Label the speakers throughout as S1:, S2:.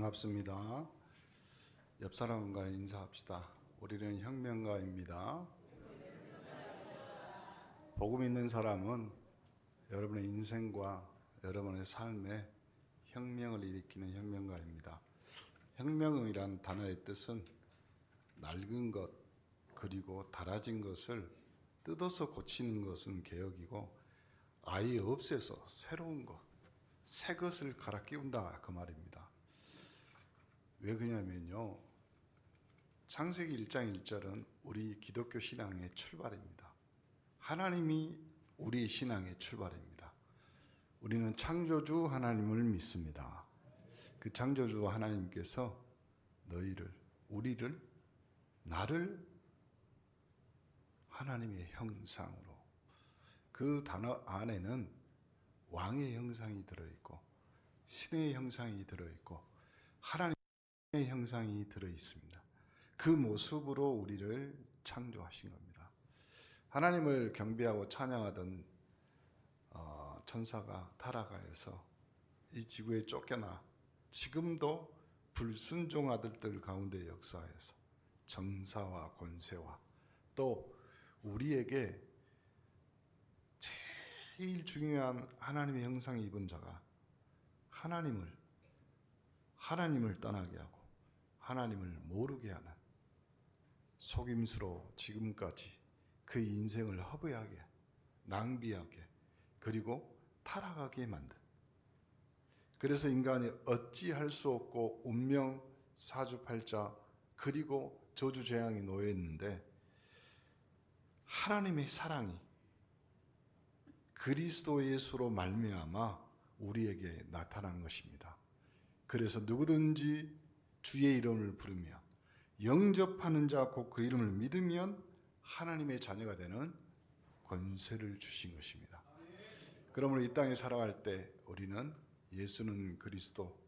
S1: 반갑습니다. 옆 사람과 인사합시다. 우리는 혁명가입니다. 복음 있는 사람은 여러분의 인생과 여러분의 삶에 혁명을 일으키는 혁명가입니다. 혁명이란 단어의 뜻은 낡은 것 그리고 닳아진 것을 뜯어서 고치는 것은 개혁이고 아예 없애서 새로운 것, 새 것을 갈아 끼운다 그 말입니다. 왜 그러냐면요, 창세기 1장 1절은 우리 기독교 신앙의 출발입니다. 하나님이 우리 신앙의 출발입니다. 우리는 창조주 하나님을 믿습니다. 그 창조주 하나님께서 너희를, 우리를, 나를 하나님의 형상으로, 그 단어 안에는 왕의 형상이 들어있고 신의 형상이 들어있고 하나님의 형상이 들어있습니다. 그 모습으로 우리를 창조하신 겁니다. 하나님을 경배하고 찬양하던 천사가 타락하여서 이 지구에 쫓겨나 지금도 불순종 아들들 가운데 역사하여서 정사와 권세와 또 우리에게 제일 중요한 하나님의 형상을 입은 자가 하나님을 떠나게 하고 하나님을 모르게 하는 속임수로 지금까지 그 인생을 허비하게, 낭비하게, 그리고 타락하게 만든, 그래서 인간이 어찌할 수 없고 운명, 사주팔자 그리고 저주재앙이 놓여있는데 하나님의 사랑이 그리스도 예수로 말미암아 우리에게 나타난 것입니다. 그래서 누구든지 주의 이름을 부르며 영접하는 자 곧 그 이름을 믿으면 하나님의 자녀가 되는 권세를 주신 것입니다. 그러므로 이 땅에 살아갈 때 우리는 예수는 그리스도,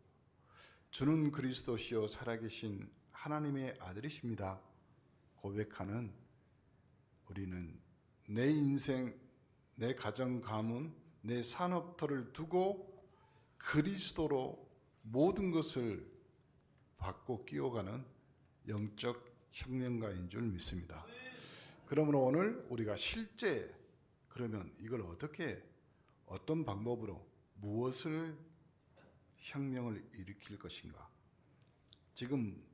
S1: 주는 그리스도시요 살아계신 하나님의 아들이십니다 고백하는, 우리는 내 인생, 내 가정 가문, 내 산업터를 두고 그리스도로 모든 것을 받고 끼워가는 영적 혁명가인 줄 믿습니다. 그러므로 오늘 우리가 실제 그러면 이걸 어떤 방법으로 무엇을 혁명을 일으킬 것인가? 지금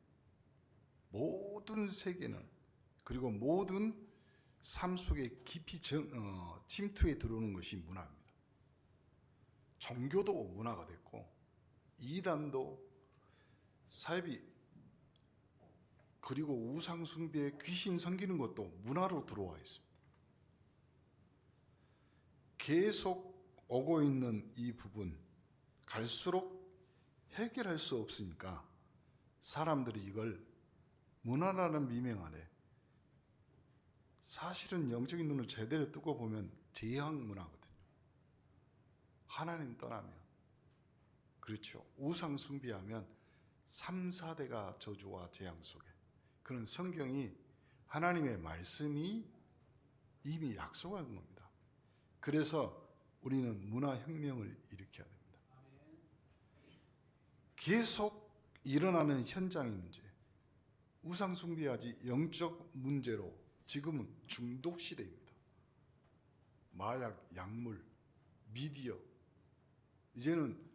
S1: 모든 세계는, 그리고 모든 삶 속에 깊이 침투해 들어오는 것이 문화입니다. 종교도 문화가 됐고 이단도 사이비 그리고 우상 숭배에 귀신 섬기는 것도 문화로 들어와 있습니다. 계속 오고 있는 이 부분, 갈수록 해결할 수 없으니까 사람들이 이걸 문화라는 미명 아래, 사실은 영적인 눈을 제대로 뜨고 보면 재앙 문화거든요. 하나님 떠나면, 그렇죠, 우상 숭배하면 3, 4대가 저주와 재앙 속에, 그런 성경이, 하나님의 말씀이 이미 약속한 겁니다. 그래서 우리는 문화혁명을 일으켜야 됩니다. 계속 일어나는 현장의 문제, 우상 숭배하지 영적 문제로 지금은 중독 시대입니다. 마약, 약물, 미디어, 이제는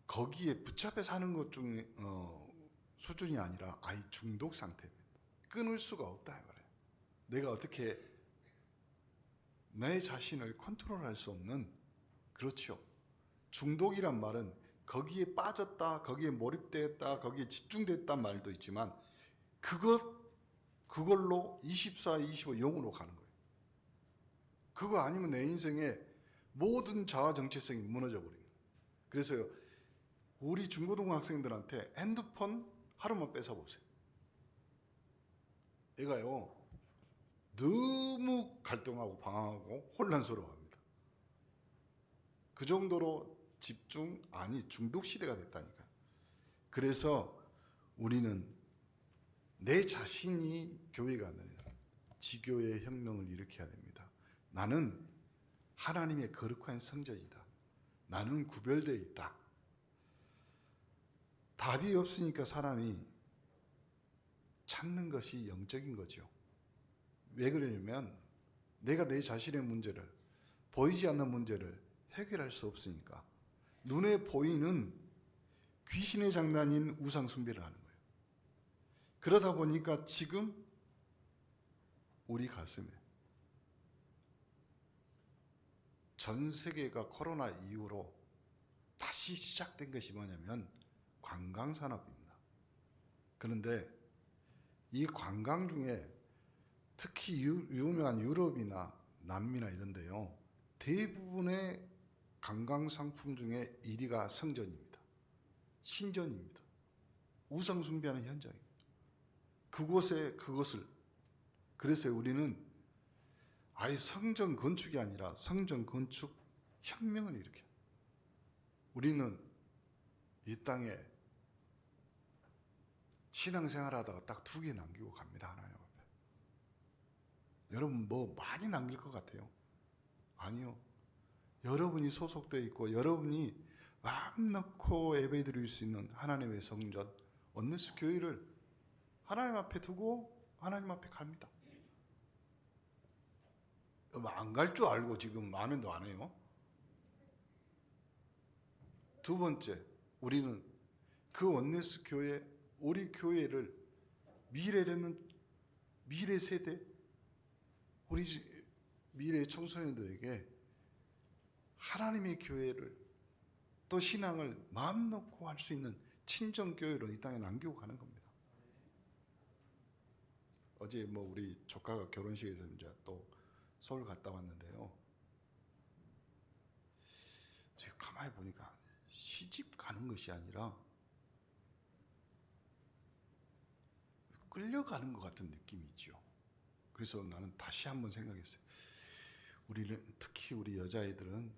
S1: 거기에 붙잡혀 사는 것 중에 수준이 아니라 아예 중독 상태입니다. 끊을 수가 없다 이 말이에요. 내가 어떻게 내 자신을 컨트롤할 수 없는, 그렇죠, 중독이란 말은 거기에 빠졌다, 거기에 몰입됐다, 거기에 집중됐단 말도 있지만 그걸로 24, 25 영으로 가는 거예요. 그거 아니면 내 인생의 모든 자아 정체성이 무너져 버립니다. 그래서 우리 중고등학생들한테 핸드폰 하루만 뺏어보세요. 얘가요 너무 갈등하고 방황하고 혼란스러워합니다. 그 정도로 중독 시대가 됐다니까요. 그래서 우리는 내 자신이 교회가 아니라 지교의 혁명을 일으켜야 됩니다. 나는 하나님의 거룩한 성전이다. 나는 구별되어 있다. 답이 없으니까 사람이 찾는 것이 영적인 거죠. 왜 그러냐면 내가 내 자신의 문제를, 보이지 않는 문제를 해결할 수 없으니까 눈에 보이는 귀신의 장난인 우상 숭배를 하는 거예요. 그러다 보니까 지금 우리 가슴에 전 세계가 코로나 이후로 다시 시작된 것이 뭐냐면 관광산업입니다. 그런데 이 관광 중에 특히 유명한 유럽이나 남미나 이런 데요, 대부분의 관광 상품 중에 1위가 성전입니다. 신전입니다. 우상 숭배하는 현장입니다. 그곳에 그것을, 그래서 우리는 아예 성전 건축이 아니라 성전 건축 혁명을 일으켜. 우리는 이 땅에 신앙생활하다가 딱 2개 남기고 갑니다. 하나님 앞에. 여러분 뭐 많이 남길 것 같아요? 아니요. 여러분이 소속되어 있고 여러분이 마음 넣고 예배 드릴 수 있는 하나님의 성전 원네스 교회를 하나님 앞에 두고 하나님 앞에 갑니다. 안 갈 줄 알고 지금 아멘도 안 해요. 2번째, 우리는 그 원네스 교회, 우리 교회를 미래라면 미래 세대, 우리 미래 청소년들에게 하나님의 교회를 또 신앙을 마음 놓고 할 수 있는 친정 교회로 이 땅에 남기고 가는 겁니다. 어제 뭐 우리 조카가 결혼식에서 이제 또 서울 갔다 왔는데요. 제가 가만히 보니까 시집 가는 것이 아니라 끌려가는 것 같은 느낌이 있죠. 그래서 나는 다시 한번 생각했어요. 우리는 특히 우리 여자애들은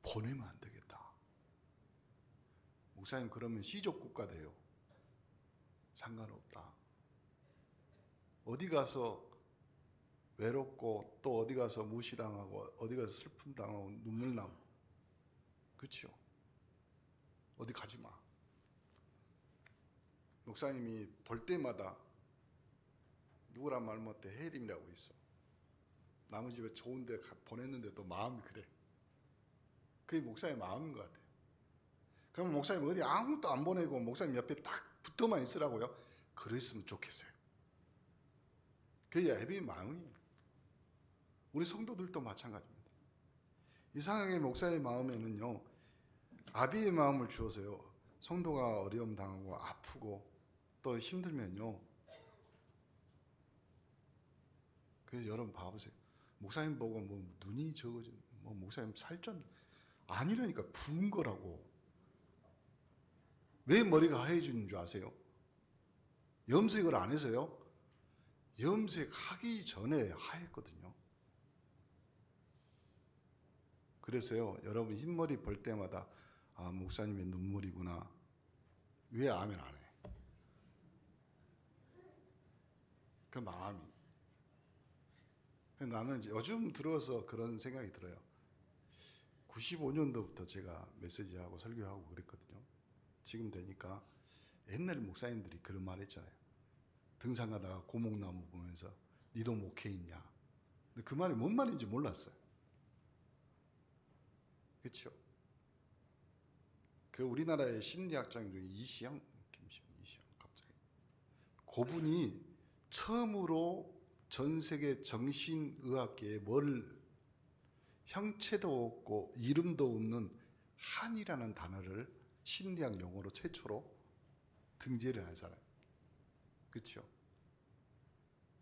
S1: 보내면 안 되겠다. 목사님 그러면 시족 국가 돼요. 상관없다. 어디 가서 외롭고 또 어디 가서 무시당하고 어디 가서 슬픔 당하고 눈물 나고, 그렇죠? 어디 가지 마. 목사님이 볼 때마다 누구란 말 못해 해림이라고 있어. 남의 집에 좋은 데 보냈는데도 마음이 그래. 그게 목사의 마음인 것 같아요. 그러면 목사님 어디 아무것도 안 보내고 목사님 옆에 딱 붙어만 있으라고요? 그랬으면 좋겠어요. 그게 예배의 마음이에요. 우리 성도들도 마찬가지입니다. 이상하게 목사의 마음에는요, 아비의 마음을 주어서요, 성도가 어려움 당하고 아프고 또 힘들면요, 그래서 여러분 봐보세요. 목사님 보고 뭐 눈이 적어진, 뭐 목사님 살쪘, 아니라니까. 부은 거라고. 왜 머리가 하얘지는 줄 아세요? 염색을 안 해서요. 염색하기 전에 하였거든요. 그래서요, 여러분 흰머리 볼 때마다 아, 목사님의 눈물이구나. 왜 아멘 안 해? 그 마음이. 나는 요즘 들어서 그런 생각이 들어요. 95년도부터 제가 메시지하고 설교하고 그랬거든요. 지금 되니까 옛날 목사님들이 그런 말 했잖아요. 등산 가다가 고목나무 보면서 니도 목회있냐. 근데 그 말이 뭔 말인지 몰랐어요. 그렇죠? 그 우리나라의 심리학장 중에 이시영 갑자기 그분이 처음으로 전 세계 정신의학계에 형체도 없고 이름도 없는 한이라는 단어를 심리학 용어로 최초로 등재를 한 사람. 그렇죠?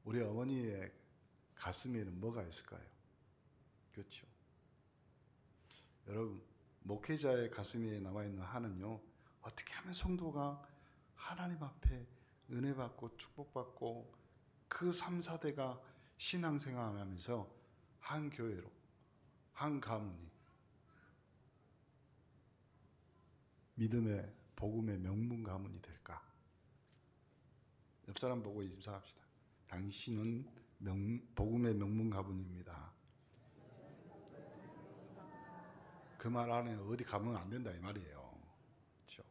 S1: 우리 어머니의 가슴에는 뭐가 있을까요? 그렇죠? 여러분, 목회자의 가슴에 남아있는 한은요, 어떻게 하면 성도가 하나님 앞에 은혜 받고 축복받고 그 3, 4대가 신앙생활하면서 한 교회로, 한 가문이 믿음의 복음의 명문 가문이 될까? 옆 사람 보고 인사합시다. 당신은 복음의 명문 가문입니다. 그 말 안에 어디 가면 안 된다 이 말이에요. 그렇죠?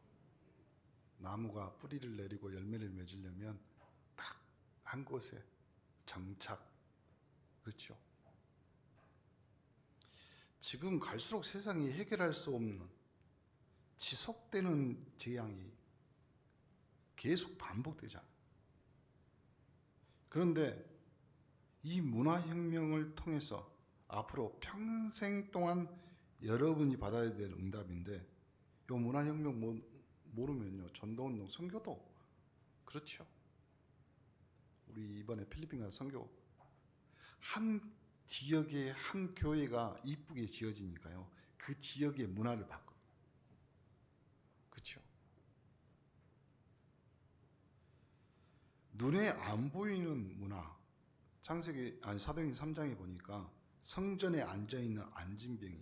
S1: 나무가 뿌리를 내리고 열매를 맺으려면 딱 한 곳에 정착. 그렇죠. 지금 갈수록 세상이 해결할 수 없는 지속되는 재앙이 계속 반복되잖아요. 그런데 이 문화혁명을 통해서 앞으로 평생 동안 여러분이 받아야 될 응답인데, 이 문화혁명 모르면요, 전도운동, 선교도 그렇죠. 우리 이번에 필리핀 가서 선교, 한 지역의 한 교회가 이쁘게 지어지니까요, 그 지역의 문화를 바꿔요. 그렇죠. 눈에 안 보이는 문화, 사도행전 3장에 보니까 성전에 앉아있는 안진뱅이,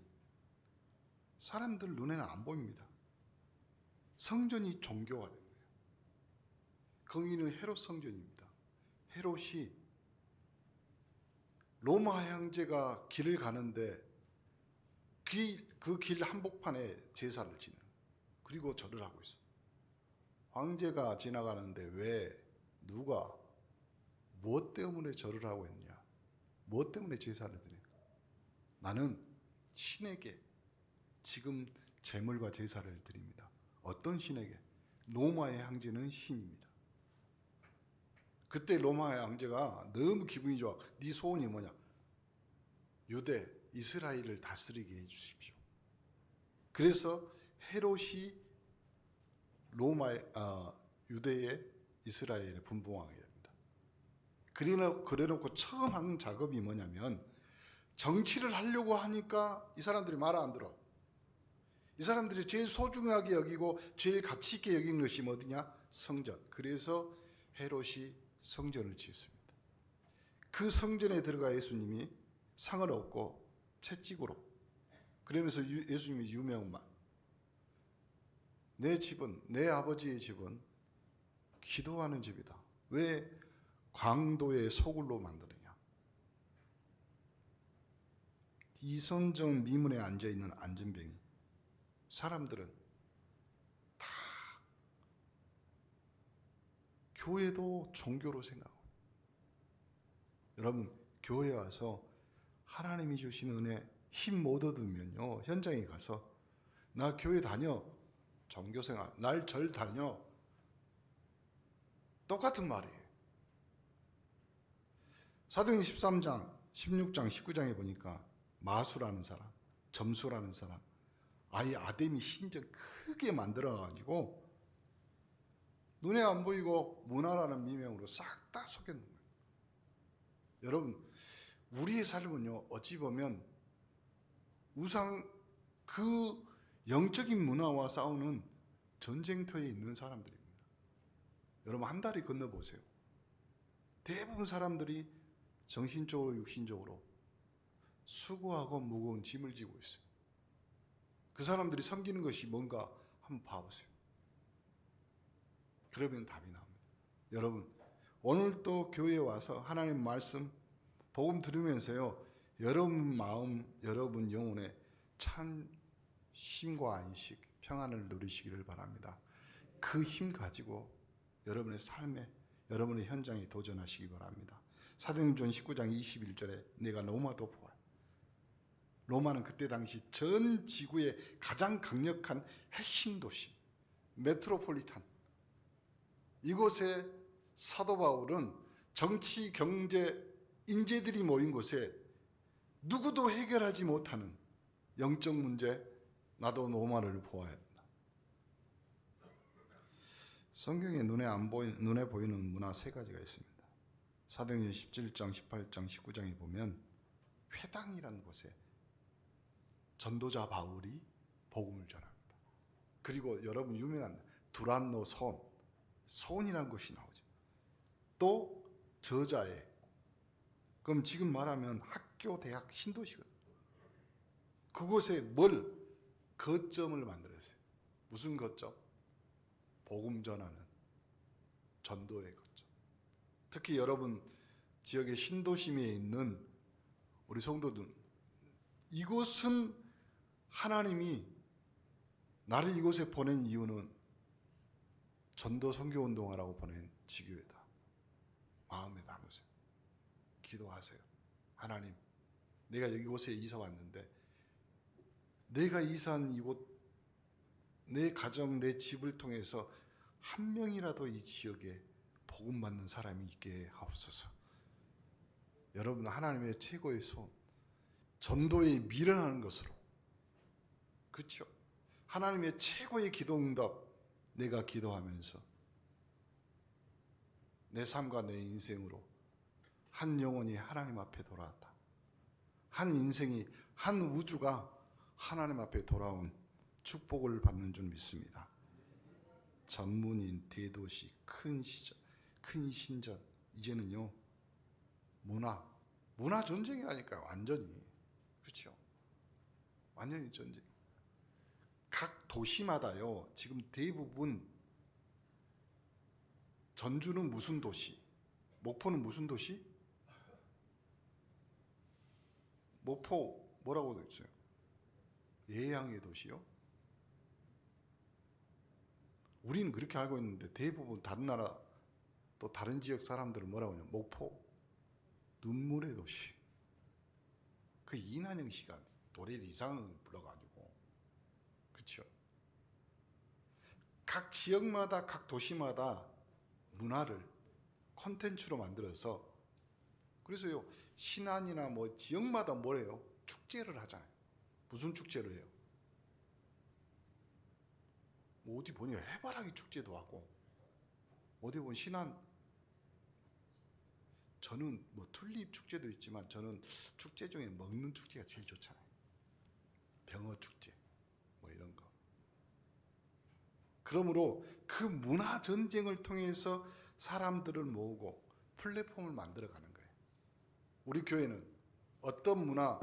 S1: 사람들 눈에는 안 보입니다. 성전이 종교가 된 거예요. 거기는 헤롯 성전입니다. 헤롯이 로마 황제가 길을 가는데 그 길 한복판에 제사를 지내요. 그리고 절을 하고 있어요. 황제가 지나가는데 왜, 누가, 무엇 때문에 절을 하고 있냐, 무엇 때문에 제사를 드냐. 나는 신에게 지금 제물과 제사를 드립니다. 어떤 신에게? 로마의 황제는 신입니다. 그때 로마의 황제가 너무 기분이 좋아. 네 소원이 뭐냐? 유대, 이스라엘을 다스리게 해주십시오. 그래서 헤롯이 유대의 이스라엘에 분봉하게 됩니다. 그래놓고 처음 한 작업이 뭐냐면, 정치를 하려고 하니까 이 사람들이 말 안 들어. 이 사람들이 제일 소중하게 여기고 제일 가치 있게 여긴 것이 어디냐? 성전. 그래서 헤롯이 성전을 짓습니다. 그 성전에 들어가 예수님이 상을 얻고 채찍으로, 그러면서 예수님이 유명한 말, 내 집은, 내 아버지의 집은 기도하는 집이다. 왜 광도의 소굴로 만드느냐? 이선정 미문에 앉아있는 안진뱅이, 사람들은 다 교회도 종교로 생각하고, 여러분 교회 와서 하나님이 주신 은혜 힘 못 얻으면요, 현장에 가서 나 교회 다녀, 종교생활, 날 절 다녀, 똑같은 말이에요. 사도행전 13장, 16장, 19장에 보니까 마수라는 사람, 점수라는 사람, 아예 아데미 신전 크게 만들어가지고 눈에 안 보이고 문화라는 미명으로 싹 다 속여놓은 거예요. 여러분, 우리의 삶은요, 어찌 보면 그 영적인 문화와 싸우는 전쟁터에 있는 사람들입니다. 여러분, 한 다리 건너보세요. 대부분 사람들이 정신적으로 육신적으로 수고하고 무거운 짐을 지고 있어요. 그 사람들이 섬기는 것이 뭔가 한번 봐보세요. 그러면 답이 나옵니다. 여러분, 오늘 또 교회에 와서 하나님 말씀 복음 들으면서요, 여러분 마음, 여러분 영혼에 참 쉼과 안식, 평안을 누리시기를 바랍니다. 그 힘 가지고 여러분의 삶에, 여러분의 현장에 도전하시기 바랍니다. 사도행전 19장 21절에 내가 로마도 보아. 로마는 그때 당시 전 지구의 가장 강력한 핵심 도시, 메트로폴리탄. 이곳에 사도 바울은 정치, 경제, 인재들이 모인 곳에 누구도 해결하지 못하는 영적 문제, 나도 로마를 보아야 한다. 성경에 눈에 보이는 문화 세 가지가 있습니다. 사도행전 17장, 18장, 19장에 보면 회당이라는 곳에 전도자 바울이 복음을 전합니다. 그리고 여러분 유명한 두란노 서원이라는 곳이 나오죠. 또 저자에, 그럼 지금 말하면 학교, 대학, 신도시거든요. 그곳에 거점을 만들었어요. 무슨 거점? 복음 전하는 전도의 거점. 특히 여러분 지역의 신도심에 있는 우리 성도들, 이곳은 하나님이 나를 이곳에 보낸 이유는 전도 선교 운동하라고 보낸 지교회다. 마음에 담으세요. 기도하세요. 하나님, 내가 이곳에 이사 왔는데 내가 이사한 이곳, 내 가정, 내 집을 통해서 한 명이라도 이 지역에 복음 받는 사람이 있게 하옵소서. 여러분, 하나님의 최고의 소원, 전도에 미련하는 것으로, 그렇죠? 하나님의 최고의 기도 응답, 내가 기도하면서 내 삶과 내 인생으로 한 영혼이 하나님 앞에 돌아왔다. 한 인생이, 한 우주가 하나님 앞에 돌아온 축복을 받는 줄 믿습니다. 전문인, 대도시, 큰 신전, 이제는요 문화 전쟁이라니까요. 완전히. 그렇죠? 완전히 전쟁. 각 도시마다요 지금 대부분, 전주는 무슨 도시, 목포는 무슨 도시? 목포 뭐라고 되어 있어요? 예양의 도시요? 우리는 그렇게 알고 있는데 대부분 다른 나라 또 다른 지역 사람들은 뭐라고 하냐? 목포 눈물의 도시. 그 이난영 씨가 노래를 이상을 불러가지고, 그렇죠? 각 지역마다, 각 도시마다 문화를 콘텐츠로 만들어서, 그래서요 신안이나 뭐 지역마다 뭐래요? 축제를 하잖아요. 무슨 축제를 해요? 뭐 어디 보니까 해바라기 축제도 하고, 어디 보면 신안, 저는 뭐 튤립 축제도 있지만 저는 축제 중에 먹는 축제가 제일 좋잖아요. 병어 축제 뭐 이런 거. 그러므로 그 문화 전쟁을 통해서 사람들을 모으고 플랫폼을 만들어가는 거예요. 우리 교회는 어떤 문화,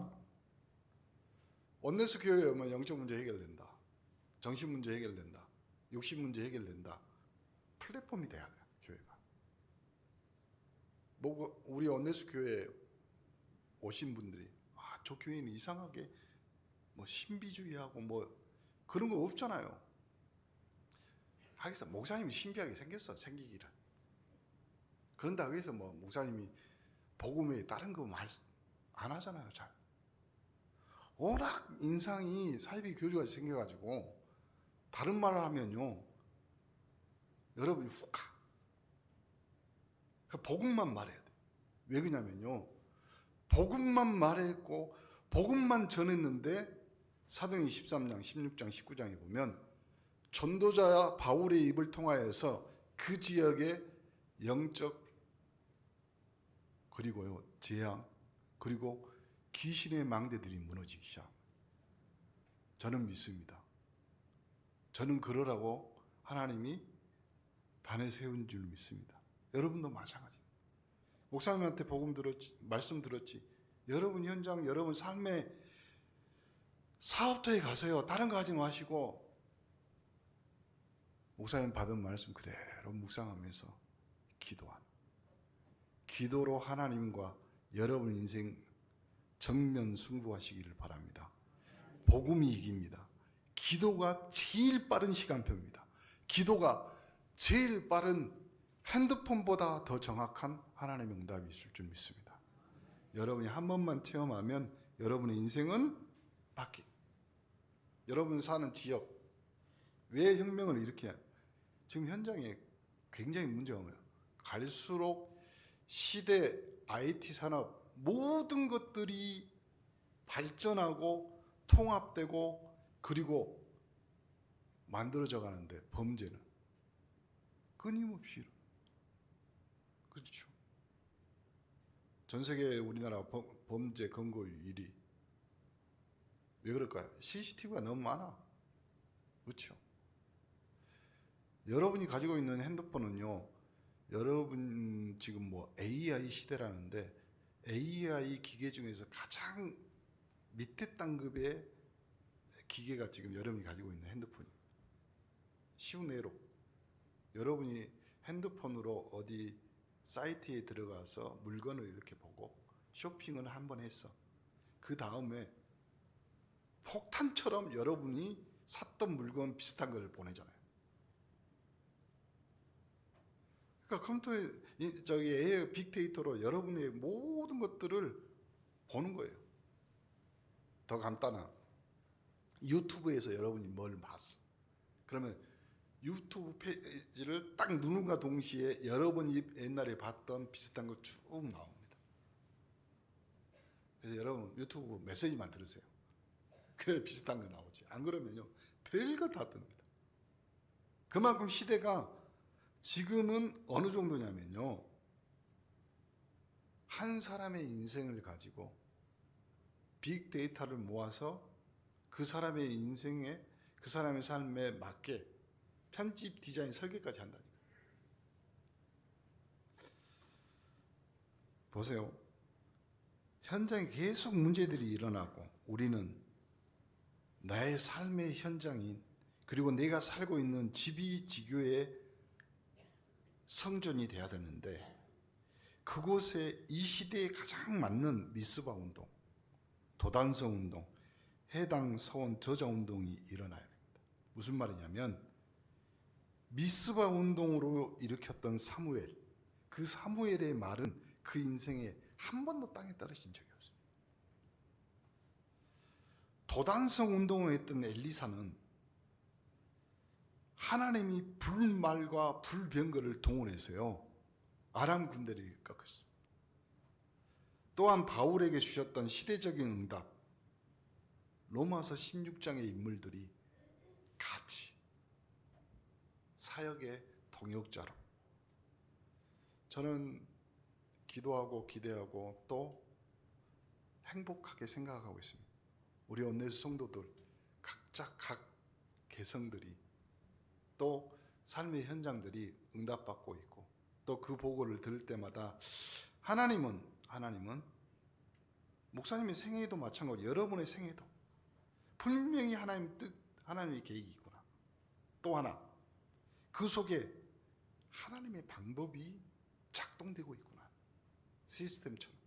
S1: 원내스 교회에 오면 영적 문제 해결된다, 정신 문제 해결된다, 육신 문제 해결된다. 플랫폼이 돼야 돼요, 교회가. 뭐 우리 원내스 교회에 오신 분들이 저 교회는 이상하게 뭐 신비주의하고 뭐 그런 거 없잖아요. 하기서 목사님이 신비하게 생겼어, 생기기를. 그런다고 해서 뭐 목사님이 복음에 다른 거 말 안 하잖아요, 잘. 워낙 인상이 사이비 교주가 생겨가지고 다른 말을 하면요 여러분이 훅 가. 그 복음만 말해야 돼. 왜 그러냐면요, 복음만 말했고 복음만 전했는데 사도행전 13장, 16장, 19장에 보면 전도자 바울의 입을 통하여서 그 지역의 영적, 그리고요 재앙, 그리고 귀신의 망대들이 무너지기 시작. 저는 믿습니다. 저는 그러라고 하나님이 단에 세운 줄 믿습니다. 여러분도 마찬가지. 목사님한테 복음 들었지, 말씀 들었지. 여러분 현장, 여러분 삶의 사업터에 가세요. 다른 거 하지 마시고 목사님 받은 말씀 그대로 묵상하면서 기도로 하나님과 여러분 인생 정면 승부하시기를 바랍니다. 복음이 이깁니다. 기도가 제일 빠른 시간표입니다. 기도가 제일 빠른, 핸드폰보다 더 정확한 하나님의 응답이 있을 줄 믿습니다. 여러분이 한 번만 체험하면 여러분의 인생은 여러분 사는 지역, 왜 혁명을 일으켜야, 지금 현장에 굉장히 문제가 뭐예요? 갈수록 시대, IT 산업 모든 것들이 발전하고 통합되고 그리고 만들어져 가는데 범죄는 끊임없이 일어나요. 그렇죠? 전 세계 우리나라 범죄 검거율 1위. 왜 그럴까요? CCTV가 너무 많아. 그렇죠? 여러분이 가지고 있는 핸드폰은요, 여러분 지금 뭐 AI 시대라는데 AI 기계 중에서 가장 밑에 단급의 기계가 지금 여러분이 가지고 있는 핸드폰이에요. 쉬운 예로 여러분이 핸드폰으로 어디 사이트에 들어가서 물건을 이렇게 보고 쇼핑을 한번 했어. 그 다음에 폭탄처럼 여러분이 샀던 물건 비슷한 걸 보내잖아요. 그러니까 컴퓨터에 저기 AI 빅데이터로 여러분의 모든 것들을 보는 거예요. 더 간단한 유튜브에서 여러분이 뭘 봤어. 그러면 유튜브 페이지를 딱 누른과 동시에 여러분이 옛날에 봤던 비슷한 거 쭉 나옵니다. 그래서 여러분 유튜브 메시지만 들으세요. 그래 비슷한 거 나오지. 안 그러면요 별거 다 뜹니다. 그만큼 시대가 지금은 어느 정도냐면요, 한 사람의 인생을 가지고 빅데이터를 모아서 그 사람의 인생에, 그 사람의 삶에 맞게 편집, 디자인, 설계까지 한다니까. 보세요. 현장에 계속 문제들이 일어나고 우리는 나의 삶의 현장인, 그리고 내가 살고 있는 집이 지교의 성전이 돼야 되는데, 그곳에 이 시대에 가장 맞는 미스바 운동, 도단성 운동, 해당 서원 저자 운동이 일어나야 됩니다. 무슨 말이냐면 미스바 운동으로 일으켰던 사무엘, 그 사무엘의 말은 그 인생에 한 번도 땅에 떨어진 적이 없어요. 도단성 운동을 했던 엘리사는 하나님이 불말과 불병거를 동원해서요 아람 군대를 꺾었습니다. 또한 바울에게 주셨던 시대적인 응답, 로마서 16장의 인물들이 같이 사역의 동역자로, 저는 기도하고 기대하고 또 행복하게 생각하고 있습니다. 우리 온네스 성도들 각자 각 개성들이 또 삶의 현장들이 응답받고 있고, 또 그 보고를 들을 때마다 하나님은 목사님의 생애에도 마찬가지고 여러분의 생애도 분명히 하나님 뜻, 하나님의 계획이 있구나. 또 하나, 그 속에 하나님의 방법이 작동되고 있구나. 시스템처럼.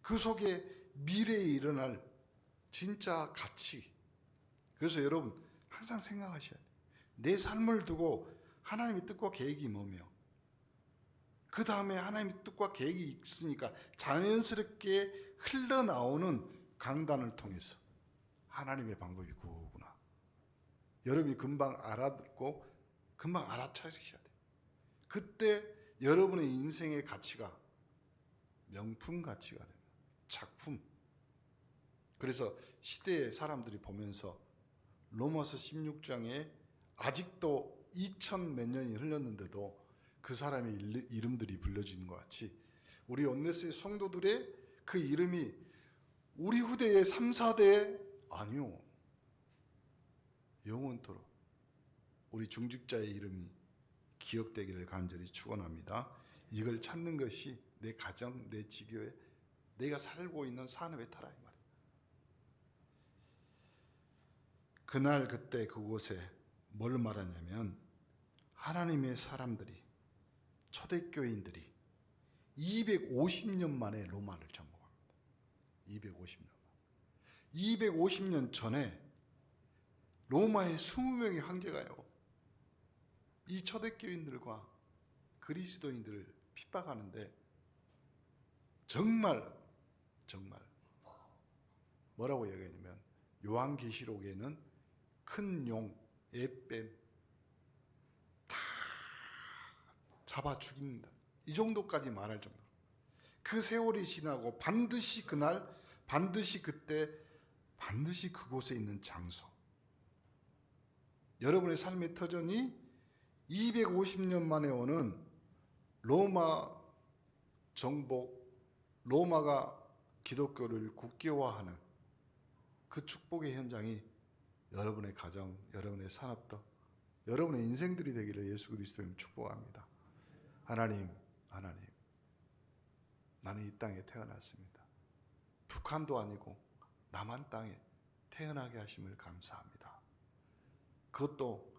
S1: 그 속에 미래에 일어날 진짜 가치. 그래서 여러분 항상 생각하셔야 돼요. 내 삶을 두고 하나님의 뜻과 계획이 뭐며, 그 다음에 하나님의 뜻과 계획이 있으니까 자연스럽게 흘러나오는 강단을 통해서 하나님의 방법이 그거구나. 여러분이 금방 알아듣고 금방 알아차리셔야 돼요. 그때 여러분의 인생의 가치가 명품 가치가 됩니다. 작품. 그래서 시대의 사람들이 보면서 로마서 16장에 아직도 2000 몇 년이 흘렀는데도 그 사람의 이름들이 불려지는 것 같이 우리 온네스의 성도들의 그 이름이 우리 후대의 3, 4대에 아니요, 영원토록 우리 중직자의 이름이 기억되기를 간절히 축원합니다. 이걸 찾는 것이 내 가정, 내 지교에 내가 살고 있는 산업의 터라 이 말이에요. 그날 그때 그곳에 뭘 말하냐면 하나님의 사람들이, 초대교인들이 250년 만에 로마를 정복합니다. 250년. 250년 전에 로마의 20명의 황제가요, 이 초대교인들과 그리스도인들을 핍박하는데 정말 뭐라고 얘기하냐면 요한계시록에는 큰 용, 애뱀 다 잡아 죽인다, 이 정도까지 말할 정도로 그 세월이 지나고 반드시 그날, 반드시 그때, 반드시 그곳에 있는 장소, 여러분의 삶의 터전이 250년 만에 오는 로마 정복, 로마가 기독교를 국교화하는 그 축복의 현장이 여러분의 가정, 여러분의 산업도, 여러분의 인생들이 되기를 예수 그리스도님 축복합니다. 하나님, 나는 이 땅에 태어났습니다. 북한도 아니고 남한 땅에 태어나게 하심을 감사합니다. 그것도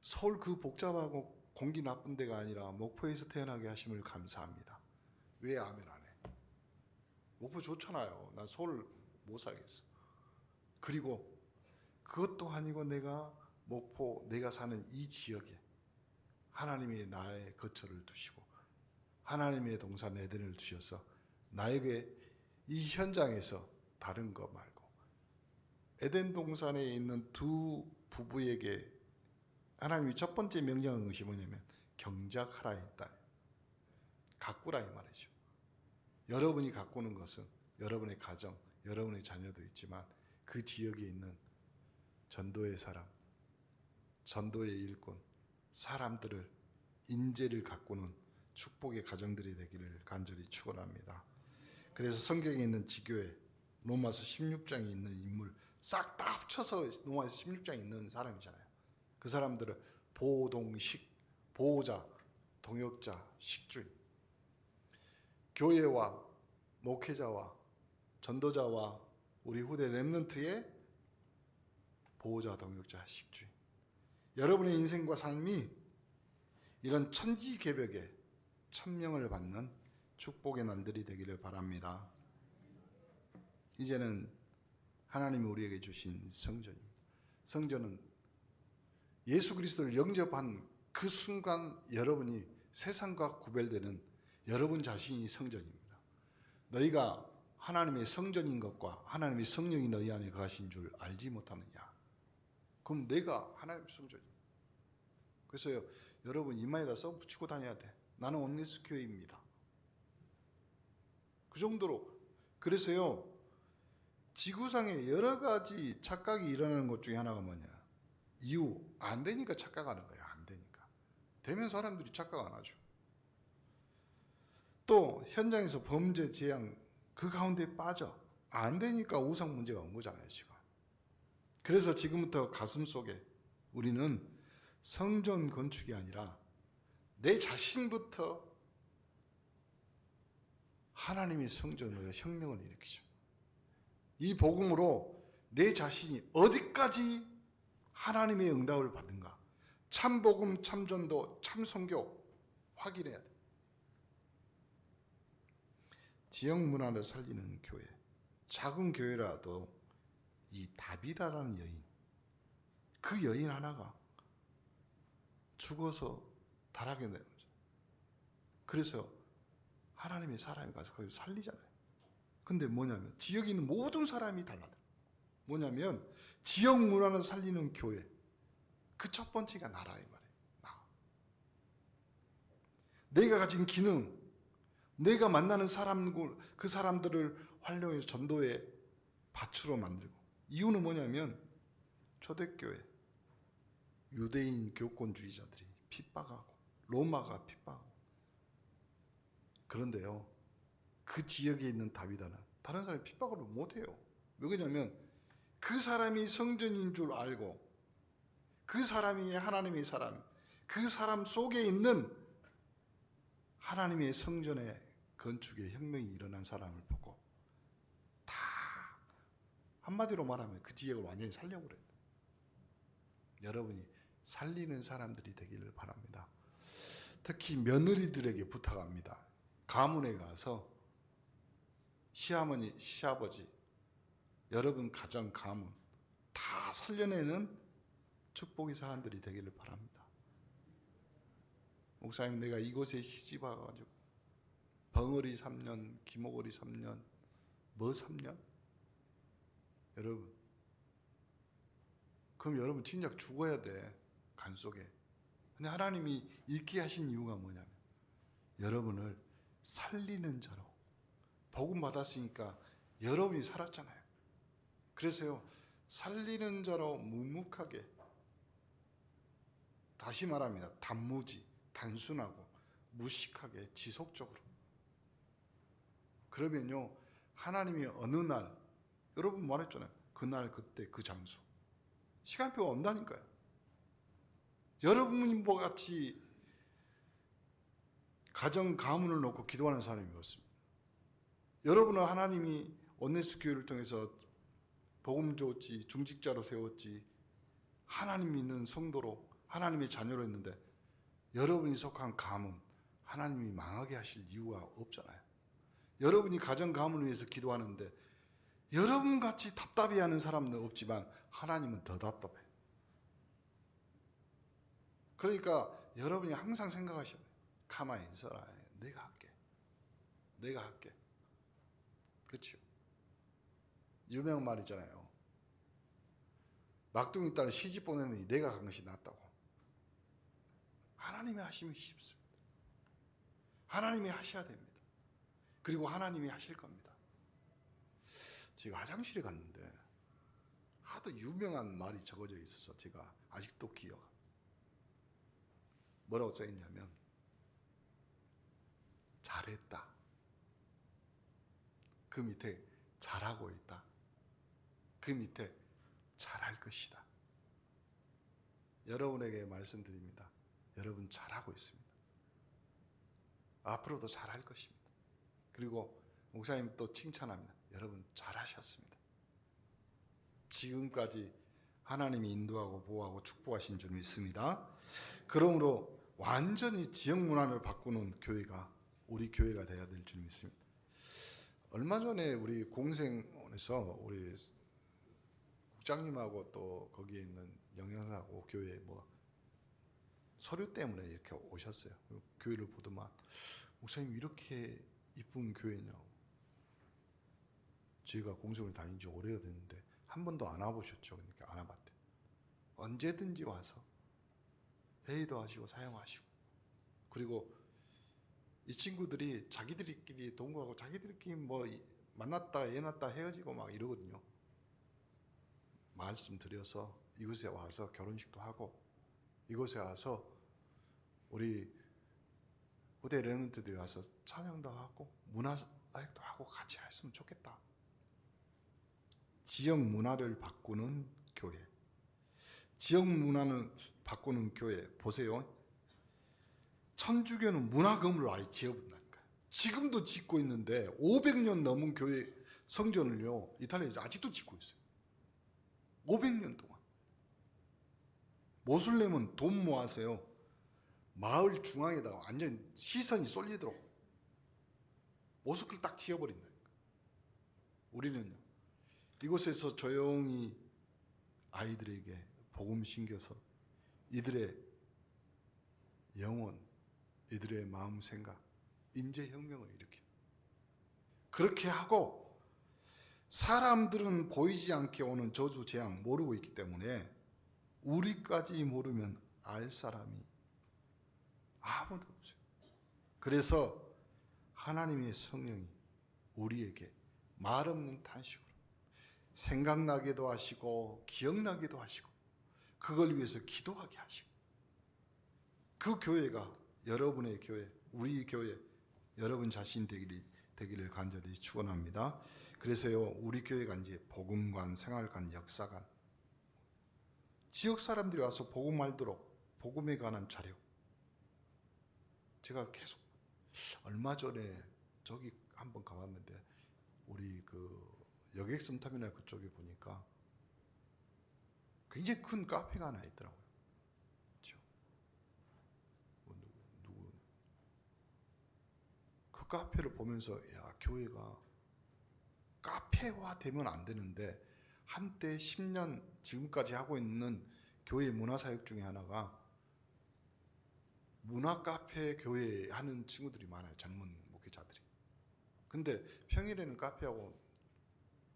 S1: 서울 그 복잡하고 공기 나쁜 데가 아니라 목포에서 태어나게 하심을 감사합니다. 왜 아멘 안 해? 목포 좋잖아요. 난 서울 못 살겠어. 그리고 그것도 아니고 내가 목포, 내가 사는 이 지역에 하나님이 나의 거처를 두시고 하나님의 동산 에덴을 두셔서 나에게 이 현장에서 다른 거 말고 에덴 동산에 있는 두 부부에게 하나님이 첫 번째 명령한 것이 뭐냐면 경작하라 했다. 가꾸라 이 말이죠. 여러분이 가꾸는 것은 여러분의 가정, 여러분의 자녀도 있지만 그 지역에 있는 전도의 사람, 전도의 일꾼, 사람들을 인재를 가꾸는 축복의 가정들이 되기를 간절히 축원합니다. 그래서 성경에 있는 지교회 로마서 16장에 있는 인물 싹 다 합쳐서 로마서 16장에 있는 사람이잖아요. 그 사람들은 보동식, 보호자, 동역자, 식주인, 교회와 목회자와 전도자와 우리 후대 렘넌트의 보호자, 동역자, 식주인. 여러분의 인생과 삶이 이런 천지개벽에 천명을 받는 축복의 날들이 되기를 바랍니다. 이제는 하나님이 우리에게 주신 성전입니다. 성전은 예수 그리스도를 영접한 그 순간 여러분이 세상과 구별되는 여러분 자신이 성전입니다. 너희가 하나님의 성전인 것과 하나님의 성령이 너희 안에 거하신 줄 알지 못하느냐? 그럼 내가 하나님의 성전이에요. 그래서 여러분 이마에다 써 붙이고 다녀야 돼. 나는 온리스 교회입니다. 그 정도로. 그래서요, 지구상에 여러 가지 착각이 일어나는 것 중에 하나가 뭐냐? 이유, 안 되니까 착각하는 거야. 안 되니까. 되면 사람들이 착각 안 하죠. 또 현장에서 범죄, 재앙 그 가운데 빠져. 안 되니까 우상 문제가 온 거잖아요, 지금. 그래서 지금부터 가슴 속에 우리는 성전 건축이 아니라 내 자신부터 하나님의 성전으로 혁명을 일으키죠. 이 복음으로 내 자신이 어디까지 하나님의 응답을 받은가, 참 복음, 참 전도, 참 선교 확인해야 돼. 지역 문화를 살리는 교회, 작은 교회라도 이 다비다라는 여인, 그 여인 하나가 죽어서 달하게 되는 거죠. 그래서 하나님의 사람이 가서 거기서 살리잖아요. 근데 뭐냐면 지역에 있는 모든 사람이 달라요. 뭐냐면 지역 문화를 살리는 교회, 그 첫 번째가 나라 이 말이에요. 나. 내가 가진 기능, 내가 만나는 사람, 그 사람들을 활용해서 전도의 밭으로 만들고. 이유는 뭐냐면 초대교회, 유대인 교권주의자들이 핍박하고 로마가 핍박하고. 그런데요, 그 지역에 있는 다비다는 다른 사람이 핍박을 못해요. 왜 그러냐면 그 사람이 성전인 줄 알고 그 사람이 하나님의 사람, 그 사람 속에 있는 하나님의 성전의 건축에 혁명이 일어난 사람을 보고 다 한마디로 말하면 그 지역을 완전히 살려고 그래요. 여러분이 살리는 사람들이 되기를 바랍니다. 특히 며느리들에게 부탁합니다. 가문에 가서 시어머니, 시아버지, 여러분 가정, 가문 다 살려내는 축복의 사람들이 되기를 바랍니다. 목사님, 내가 이곳에 시집 와가지고 벙어리 3년, 기목어리 3년, 뭐 3년? 여러분, 그럼 여러분 진작 죽어야 돼, 간 속에. 근데 하나님이 있게 하신 이유가 뭐냐면 여러분을 살리는 자로, 복음 받았으니까 여러분이 살았잖아요. 그래서요, 살리는 자로 묵묵하게, 다시 말합니다, 단무지, 단순하고 무식하게 지속적으로. 그러면요, 하나님이 어느 날, 여러분 말했잖아요, 그날 그때 그 장소, 시간표가 온다니까요. 여러분과 같이 가정 가문을 놓고 기도하는 사람이 없습니다. 여러분은 하나님이 온네스 교회를 통해서 복음 줬지, 중직자로 세웠지, 하나님 믿는 성도로, 하나님의 자녀로 했는데 여러분이 속한 가문, 하나님이 망하게 하실 이유가 없잖아요. 여러분이 가정 가문을 위해서 기도하는데 여러분같이 답답해하는 사람은 없지만 하나님은 더 답답해요. 그러니까 여러분이 항상 생각하셔야 돼요. 가만히 있어라. 내가 할게. 내가 할게. 그렇죠? 유명한 말 있잖아요. 막둥이 딸 시집 보내느니 내가 간 것이 낫다고. 하나님이 하시면 쉽습니다. 하나님이 하셔야 됩니다. 그리고 하나님이 하실 겁니다. 제가 화장실에 갔는데 하도 유명한 말이 적어져 있어서 제가 아직도 기억합니다. 뭐라고 써있냐면 잘했다. 그 밑에 잘하고 있다. 그 밑에 잘할 것이다. 여러분에게 말씀드립니다. 여러분 잘하고 있습니다. 앞으로도 잘할 것입니다. 그리고 목사님 또 칭찬합니다. 여러분 잘하셨습니다. 지금까지 하나님이 인도하고 보호하고 축복하신 줄 믿습니다. 그러므로 완전히 지역 문화를 바꾸는 교회가 우리 교회가 되어야 될 줄 믿습니다. 얼마 전에 우리 공생원에서 우리 국장님하고 또 거기에 있는 영양사하고 교회 뭐 서류 때문에 이렇게 오셨어요. 교회를 보더만 목사님 이렇게 이쁜 교회냐고. 저희가 공생을 다닌 지 오래가 됐는데 한 번도 안 와보셨죠? 그러니까 안 와봤대. 언제든지 와서 회의도 하시고 사용하시고, 그리고 이 친구들이 자기들끼리 동거하고 자기들끼리 뭐 만났다 애났다 헤어지고 막 이러거든요. 말씀드려서 이곳에 와서 결혼식도 하고 이곳에 와서 우리 후대 레몬트들이 와서 찬양도 하고 문화사역도 하고 같이 했으면 좋겠다. 지역 문화를 바꾸는 교회. 지역 문화를 바꾸는 교회 보세요. 천주교는 문화 건물을 아예 지어본다니까요. 지금도 짓고 있는데 500년 넘은 교회 성전을요 이탈리아에서 아직도 짓고 있어요. 500년 동안. 모슬렘은 돈 모아서요 마을 중앙에다가 완전 시선이 쏠리도록 모스크를 딱 지어버린다니까. 우리는요 이곳에서 조용히 아이들에게 복음 심겨서 이들의 영혼, 이들의 마음 생각, 인재혁명을 일으켜. 그렇게 하고 사람들은 보이지 않게 오는 저주 재앙 모르고 있기 때문에 우리까지 모르면 알 사람이 아무도 없어요. 그래서 하나님의 성령이 우리에게 말없는 탄식으로 생각나기도 하시고 기억나기도 하시고 그걸 위해서 기도하게 하시고 그 교회가 여러분의 교회, 우리 교회, 여러분 자신 되기를 간절히 축원합니다. 그래서요 우리 교회가 이제 복음관, 생활관, 역사관, 지역 사람들이 와서 복음 알도록 복음에 관한 자료. 제가 계속 얼마 전에 저기 한번 가봤는데 우리 그 여객선터미널 그쪽에 보니까 굉장히 큰 카페가 하나 있더라고요. 그렇죠? 누구 그 카페를 보면서 야 교회가 카페화 되면 안 되는데 한때 10년 지금까지 하고 있는 교회 문화사역 중에 하나가 문화 카페 교회 하는 친구들이 많아요. 젊은 목회자들이. 근데 평일에는 카페하고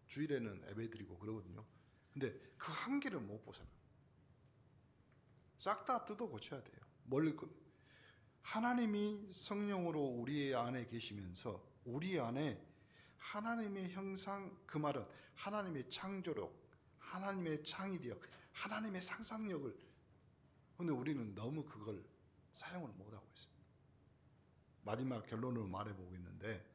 S1: 주일에는 예배드리고 그러거든요. 근데 그 한계를 못 벗어나. 싹 다 뜯어 고쳐야 돼요. 하나님이 성령으로 우리 안에 계시면서 우리 안에 하나님의 형상, 그 말은 하나님의 창조력, 하나님의 창의력, 하나님의 상상력을, 근데 우리는 너무 그걸 사용을 못하고 있습니다. 마지막 결론으로 말해보겠는데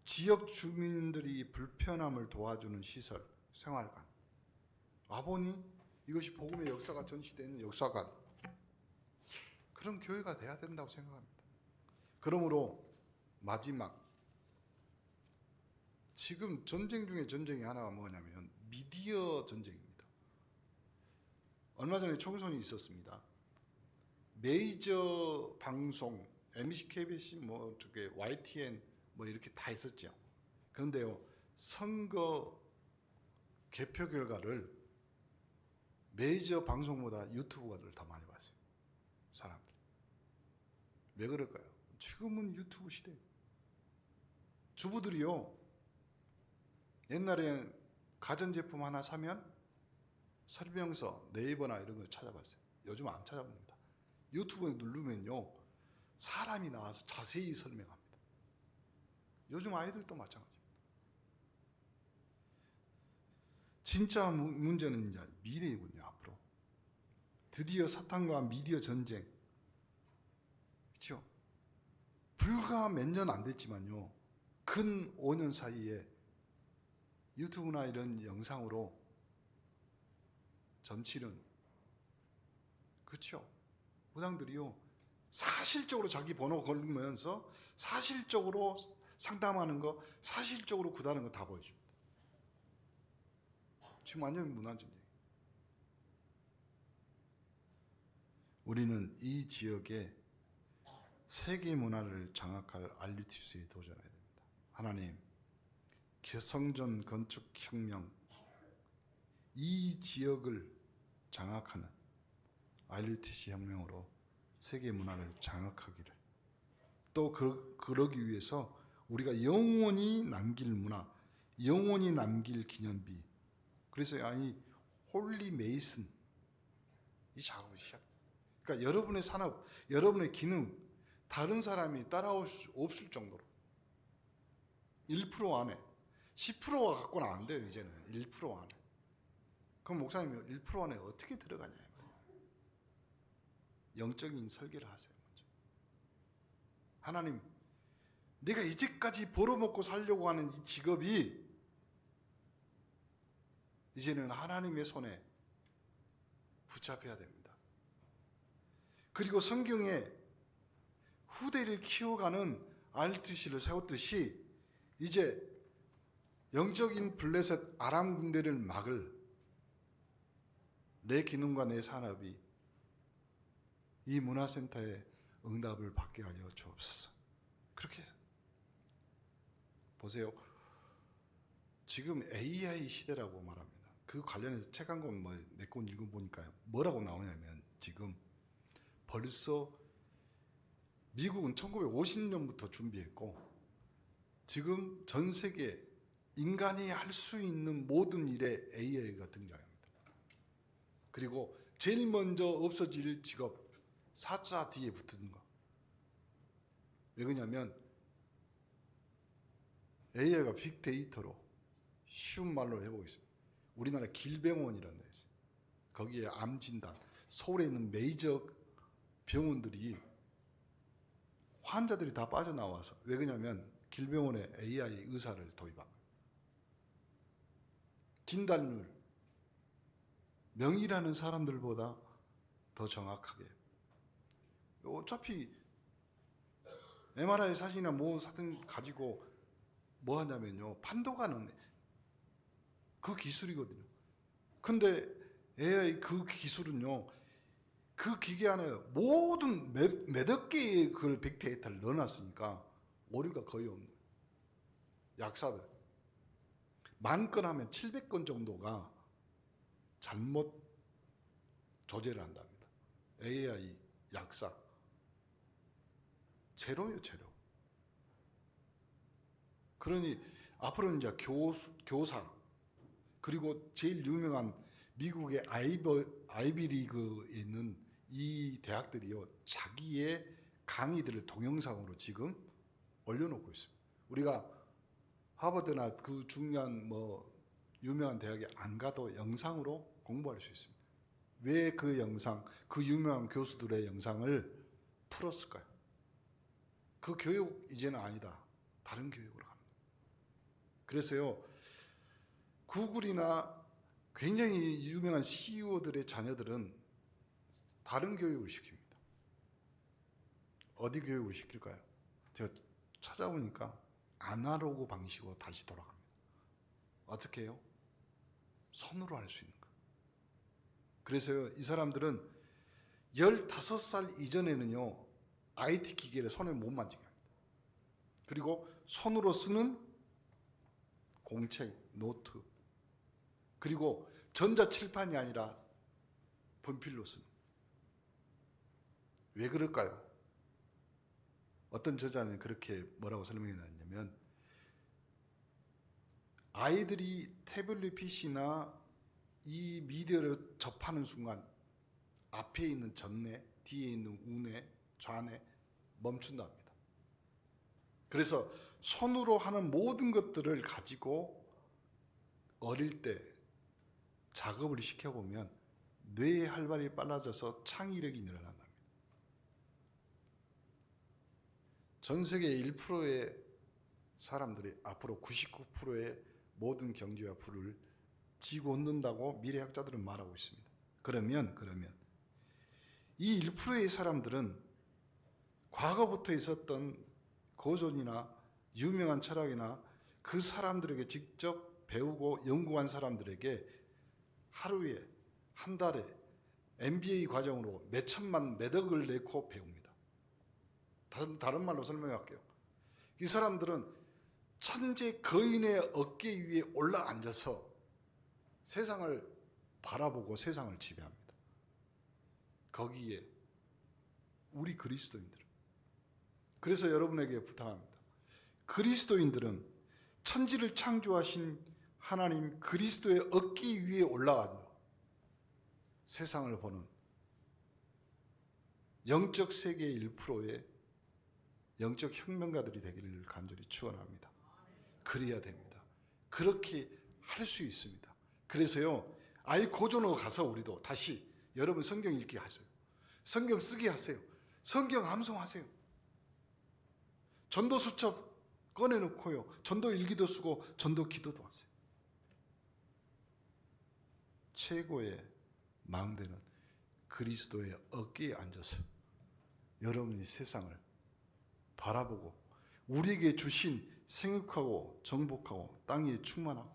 S1: 지역 주민들이 불편함을 도와주는 시설, 생활관. 와보니 이것이 복음의 역사가 전시되는 역사관. 그런 교회가 돼야 된다고 생각합니다. 그러므로 마지막, 지금 전쟁 중에 전쟁이 하나가 뭐냐면 미디어 전쟁입니다. 얼마 전에 총선이 있었습니다. 메이저 방송, MBC, KBS, 뭐 저게 YTN 뭐 이렇게 다 있었죠. 그런데요, 선거 개표 결과를 메이저 방송보다 유튜브가 더 많이 봤어요. 사람들. 왜 그럴까요? 지금은 유튜브 시대. 주부들이요, 옛날에 가전제품 하나 사면 설명서, 네이버나 이런 걸 찾아봤어요. 요즘 안 찾아봅니다. 유튜브에 누르면요, 사람이 나와서 자세히 설명합니다. 요즘 아이들도 마찬가지입니다. 진짜 문제는 이제 미래이군요, 앞으로. 드디어 사탄과 미디어 전쟁. 그렇죠? 불과 몇 년 안 됐지만요, 근 5년 사이에 유튜브나 이런 영상으로 점치는, 그렇죠? 무당들이요, 사실적으로 자기 번호 걸면서 사실적으로 상담하는 거, 사실적으로 구다는 거 다 보여줍니다. 지금 완전 문화전쟁. 우리는 이 지역의 세계 문화를 장악할 알류티스에 도전해야 됩니다. 하나님, 성전 건축 혁명, 이 지역을 장악하는 알류티스 혁명으로 세계 문화를 장악하기를, 또 그러기 위해서 우리가 영원히 남길 문화, 영원히 남길 기념비, 그래서 아니 홀리 메이슨 이 작업을 시작. 그러니까 여러분의 산업, 여러분의 기능, 다른 사람이 따라올 수 없을 정도로 1% 안에, 10%가 갖고는 안 돼요. 이제는 1% 안에. 그럼 목사님 1% 안에 어떻게 들어가냐? 영적인 설계를 하세요. 먼저. 하나님, 내가 이제까지 벌어먹고 살려고 하는 이 직업이 이제는 하나님의 손에 붙잡혀야 됩니다. 그리고 성경에 후대를 키워가는 RTC를 세웠듯이 이제 영적인 블레셋 아람 군대를 막을 내 기능과 내 산업이 이 문화센터의 응답을 받게 하여 주옵소서. 그렇게 보세요. 지금 AI 시대라고 말합니다. 그 관련해서 책 한 권 몇 권 읽어보니까 뭐라고 나오냐면, 지금 벌써 미국은 1950년부터 준비했고, 지금 전 세계 인간이 할 수 있는 모든 일에 AI가 등장합니다. 그리고 제일 먼저 없어질 직업, 4자 뒤에 붙는 거. 왜 그러냐면 AI가 빅데이터로 쉬운 말로 해보겠습니다. 우리나라 길병원이라는 데 있어요. 거기에 암진단, 서울에 있는 메이저 병원들이 환자들이 다 빠져나와서, 왜 그러냐면 길병원에 AI 의사를 도입한 거예요. 진단율, 명의라는 사람들보다 더 정확하게. 어차피 MRI 사진이나 뭐 사진 가지고 뭐 하냐면요, 판도가는 그 기술이거든요. 근데 AI 그 기술은요, 그 기계 안에 모든 몇억 개의 그 빅데이터를 넣어놨으니까 오류가 거의 없는 거예요. 약사들 만 건 하면 700건 정도가 잘못 조제를 한답니다. AI 약사 제로예요, 제로. 그러니 앞으로는 이제 교사, 그리고 제일 유명한 미국의 아이비리그에 있는 이 대학들이요, 자기의 강의들을 동영상으로 지금 올려놓고 있습니다. 우리가 하버드나 그 중요한 유명한 대학에 안 가도 영상으로 공부할 수 있습니다. 왜 그 영상, 그 유명한 교수들의 영상을 풀었을까요? 그 교육 이제는 아니다. 다른 교육으로 가는 거예요. 그래서요, 구글이나 굉장히 유명한 CEO들의 자녀들은 다른 교육을 시킵니다. 어디 교육을 시킬까요? 제가 찾아보니까 아날로그 방식으로 다시 돌아갑니다. 어떻게 해요? 손으로 할 수 있는 거. 그래서요, 이 사람들은 15살 이전에는요, IT 기계를 손에 못 만지게 합니다. 그리고 손으로 쓰는 공책, 노트, 그리고 전자칠판이 아니라 분필로 쓰는. 왜 그럴까요? 어떤 저자는 그렇게 뭐라고 설명해 놨냐면, 아이들이 태블릿 PC나 이 미디어를 접하는 순간 앞에 있는 전내, 뒤에 있는 우내, 좌내 멈춘다 합니다. 그래서 손으로 하는 모든 것들을 가지고 어릴 때 작업을 시켜보면 뇌의 활발이 빨라져서 창의력이 늘어난답니다. 전 세계 1%의 사람들이 앞으로 99%의 모든 경제와 부를 쥐고 얻는다고 미래학자들은 말하고 있습니다. 그러면 이 1%의 사람들은 과거부터 있었던 고전이나 유명한 철학이나 그 사람들에게 직접 배우고 연구한 사람들에게 하루에, 한 달에 MBA 과정으로 몇 천만, 몇 억을 내고 배웁니다. 다른 말로 설명할게요. 이 사람들은 천재 거인의 어깨 위에 올라 앉아서 세상을 바라보고 세상을 지배합니다. 거기에 우리 그리스도인들, 그래서 여러분에게 부탁합니다. 그리스도인들은 천지를 창조하신 하나님 그리스도의 어깨 위에 올라앉아 세상을 보는 영적 세계의 1%의 영적 혁명가들이 되기를 간절히 축원합니다. 그래야 됩니다. 그렇게 할 수 있습니다. 그래서요, 아예 고전으로 가서 우리도 다시 여러분 성경 읽기 하세요. 성경 쓰기 하세요. 성경 암송하세요. 전도 수첩 꺼내놓고요, 전도 일기도 쓰고 전도 기도도 하세요. 최고의 망대는 그리스도의 어깨에 앉아서 여러분이 세상을 바라보고 우리에게 주신 생육하고 정복하고 땅에 충만하고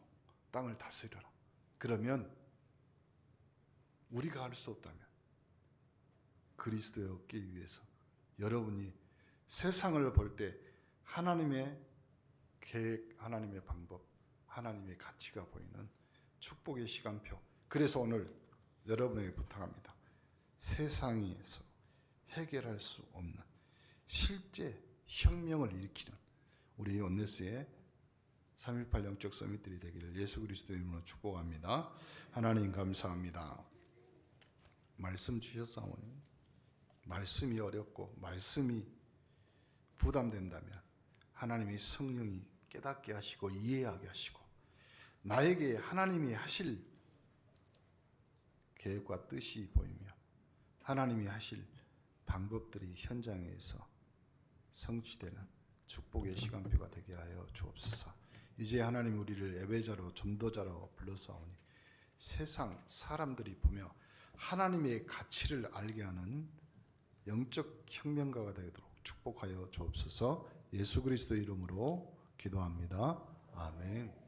S1: 땅을 다스려라. 그러면 우리가 할 수 없다면 그리스도의 어깨 위에서 여러분이 세상을 볼 때 하나님의 계획, 하나님의 방법, 하나님의 가치가 보이는 축복의 시간표. 그래서 오늘 여러분에게 부탁합니다. 세상에서 해결할 수 없는 실제 혁명을 일으키는 우리 원네스의 3.18 영적 서밋들이 되기를 예수 그리스도의 이름으로 축복합니다. 하나님 감사합니다. 말씀 주셨사오니 말씀이 어렵고 말씀이 부담된다면 하나님의 성령이 깨닫게 하시고 이해하게 하시고 나에게 하나님이 하실 계획과 뜻이 보이며 하나님이 하실 방법들이 현장에서 성취되는 축복의 시간표가 되게 하여 주옵소서. 이제 하나님 우리를 예배자로 전도자로 불러사오니 세상 사람들이 보며 하나님의 가치를 알게 하는 영적 혁명가가 되도록 축복하여 주옵소서. 예수 그리스도 이름으로 기도합니다. 아멘.